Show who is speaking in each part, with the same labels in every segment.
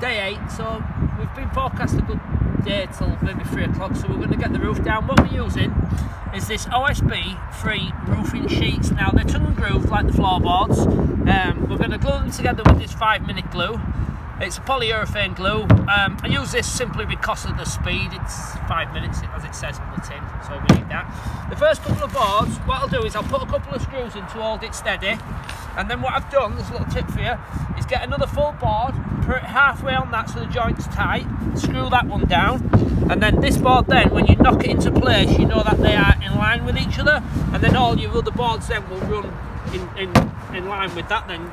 Speaker 1: day 8, so we've been forecast a good day till maybe 3 o'clock, so we're going to get the roof down. What we're using is this OSB free roofing sheets. Now they're tongue and grooved like the floorboards. We're going to glue them together with this 5-minute glue. It's a polyurethane glue. I use this simply because of the speed. It's 5 minutes as it says on the tin, so we need that. The first couple of boards, what I'll do is I'll put a couple of screws in to hold it steady, and then what I've done, this little tip for you, is get another full board, put it halfway on that so the joint's tight, screw that one down, and then this board then, when you knock it into place, you know that they are in line with each other, and then all your other boards then will run in line with that then.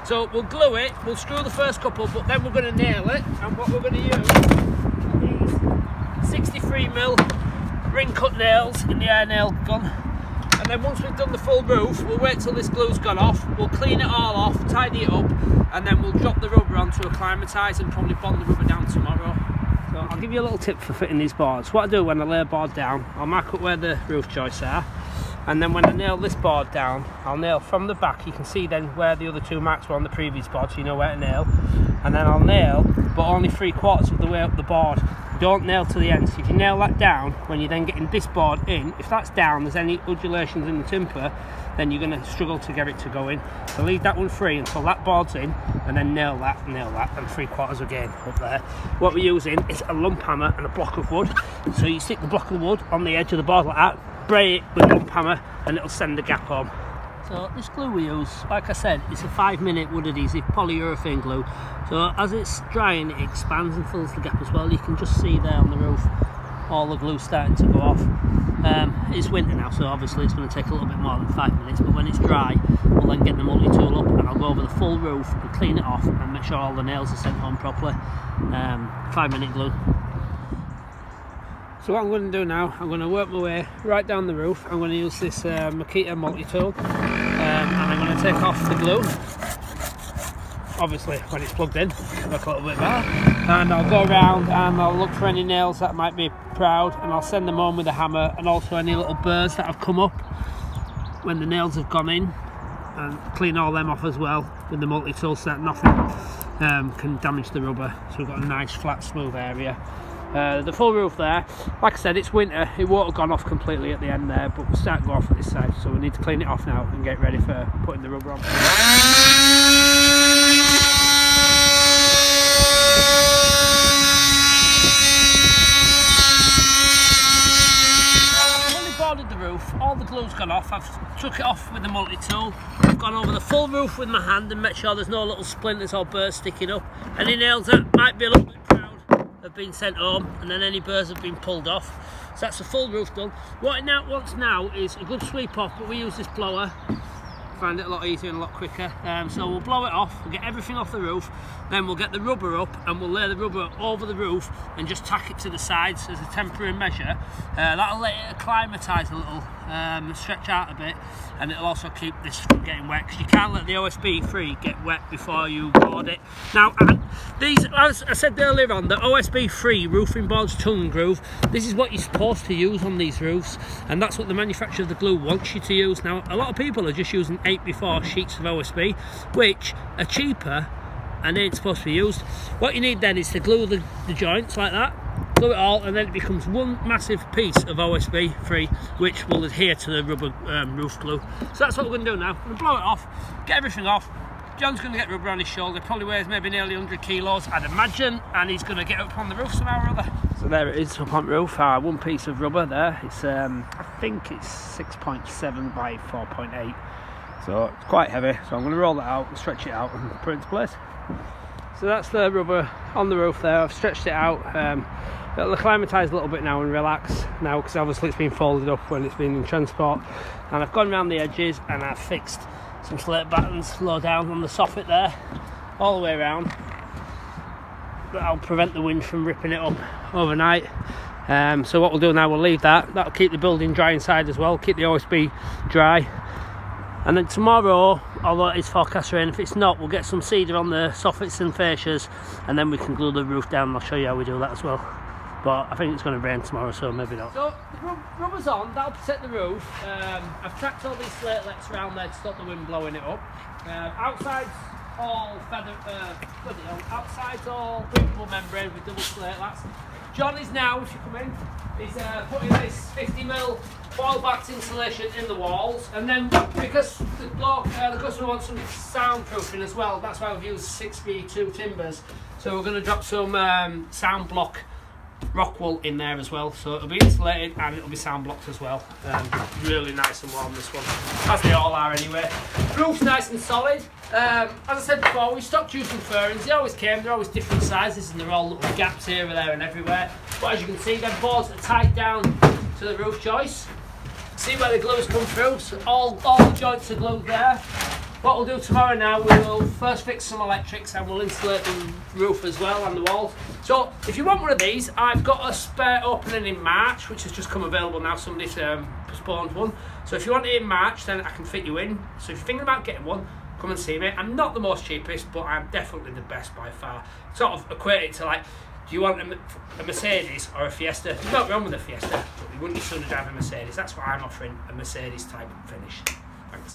Speaker 1: So we'll glue it, we'll screw the first couple, but then we're going to nail it, and what we're going to use is 63mm ring cut nails in the air nail gun. And then once we've done the full roof, we'll wait till this glue's gone off, we'll clean it all off, tidy it up, and then we'll drop the rubber onto acclimatise and probably bond the rubber down tomorrow. So I'll give you a little tip for fitting these boards. What I do when I lay a board down, I'll mark up where the roof joists are, and then when I nail this board down, I'll nail from the back. You can see then where the other two marks were on the previous board, so you know where to nail. And then I'll nail, but only 3/4 of the way up the board. Don't nail to the end. So if you nail that down, when you're then getting this board in, if that's down, there's any undulations in the timber, then you're going to struggle to get it to go in. So leave that one free until that board's in, and then nail that, and 3/4 again up there. What we're using is a lump hammer and a block of wood. So you stick the block of wood on the edge of the board like that, spray it with a lump hammer, and it'll send the gap home. So this glue we use, like I said, it's a 5-minute wood adhesive polyurethane glue. So as it's drying, it expands and fills the gap as well. You can just see there on the roof all the glue starting to go off. It's winter now, so obviously it's going to take a little bit more than 5 minutes, but when it's dry, we'll then get the multi-tool up and I'll go over the full roof and clean it off and make sure all the nails are sent home properly. 5-minute glue. So what I'm going to do now, I'm going to work my way right down the roof. I'm going to use this Makita multi-tool, and I'm going to take off the glue. Obviously when it's plugged in, it'll look a little bit better. And I'll go around and I'll look for any nails that might be proud, and I'll send them home with a hammer, and also any little burrs that have come up when the nails have gone in, and clean all them off as well with the multi-tool so that nothing can damage the rubber. So we've got a nice flat smooth area. The full roof there, like I said, it's winter, it won't have gone off completely at the end there, but we'll start to go off at this side, so we need to clean it off now and get ready for putting the rubber on. The roof, all the glue's gone off. I've took it off with the multi-tool. I've gone over the full roof with my hand and make sure there's no little splinters or burrs sticking up. Any nails that might be a little bit proud have been sent home, and then any burrs have been pulled off. So that's the full roof done. What it now wants now is a good sweep off, but we use this blower. Find it a lot easier and a lot quicker. So we'll blow it off, we'll get everything off the roof, then we'll get the rubber up and we'll lay the rubber over the roof and just tack it to the sides as a temporary measure. That'll let it acclimatise a little, stretch out a bit, and it'll also keep this from getting wet, because you can't let the OSB free get wet before you board it. Now these, as I said earlier on, the OSB free roofing boards, tongue and groove, this is what you're supposed to use on these roofs, and that's what the manufacturer of the glue wants you to use. Now a lot of people are just using 8x4 sheets of OSB, which are cheaper and ain't supposed to be used. What you need then is to glue the joints like that, glue it all, and then it becomes one massive piece of OSB free, which will adhere to the rubber roof glue. So that's what we're going to do now. We're going to blow it off, get everything off. John's going to get rubber on his shoulder, probably weighs maybe nearly 100 kilos, I'd imagine, and he's going to get up on the roof somehow or other. So there it is, up on the roof, one piece of rubber there. It's I think it's 6.7 by 4.8. So it's quite heavy, so I'm going to roll that out, stretch it out and put it into place. So that's the rubber on the roof there. I've stretched it out. It'll acclimatise a little bit now and relax now, because obviously it's been folded up when it's been in transport. And I've gone around the edges and I've fixed some slate battens low down on the soffit there, all the way around. That'll prevent the wind from ripping it up overnight. So what we'll do now, we'll leave that. That'll keep the building dry inside as well, keep the OSB dry. And then tomorrow, although it's forecast rain, if it's not, we'll get some cedar on the soffits and fascias, and then we can glue the roof down. I'll show you how we do that as well. But I think it's going to rain tomorrow, so maybe not. So the rubber's on, that'll protect the roof. I've tracked all these slate lets around there to stop the wind blowing it up. Outside's all feather, bloody hell, outside's all breathable membrane with double slate lats. John is now, if you come in, he's putting this 50mm foil-backed insulation in the walls, and then because the customer wants some soundproofing as well, that's why we've used 6B2 timbers. So we're going to drop some sound block rock wool in there as well, so it'll be insulated and it'll be sound blocked as well. Really nice and warm, this one, as they all are anyway. Roof's nice and solid. As I said before, we stopped using fairings. They always came, they're always different sizes, and they're all little gaps here, there and everywhere. But as you can see, them boards are tied down to the roof joists. See where the glue's come through, so all the joints are glued there. What we'll do tomorrow now, we will first fix some electrics and we'll insulate the roof as well and the walls. So if you want one of these, I've got a spare opening in March, which has just come available now. Somebody's postponed one. So if you want it in March, then I can fit you in. So if you're thinking about getting one, come and see me. I'm not the most cheapest, but I'm definitely the best by far. Sort of equate it to, like, do you want a Mercedes or a Fiesta? There's nothing wrong with a Fiesta, but you wouldn't be sooner drive a Mercedes. That's what I'm offering, a Mercedes type finish. Thanks.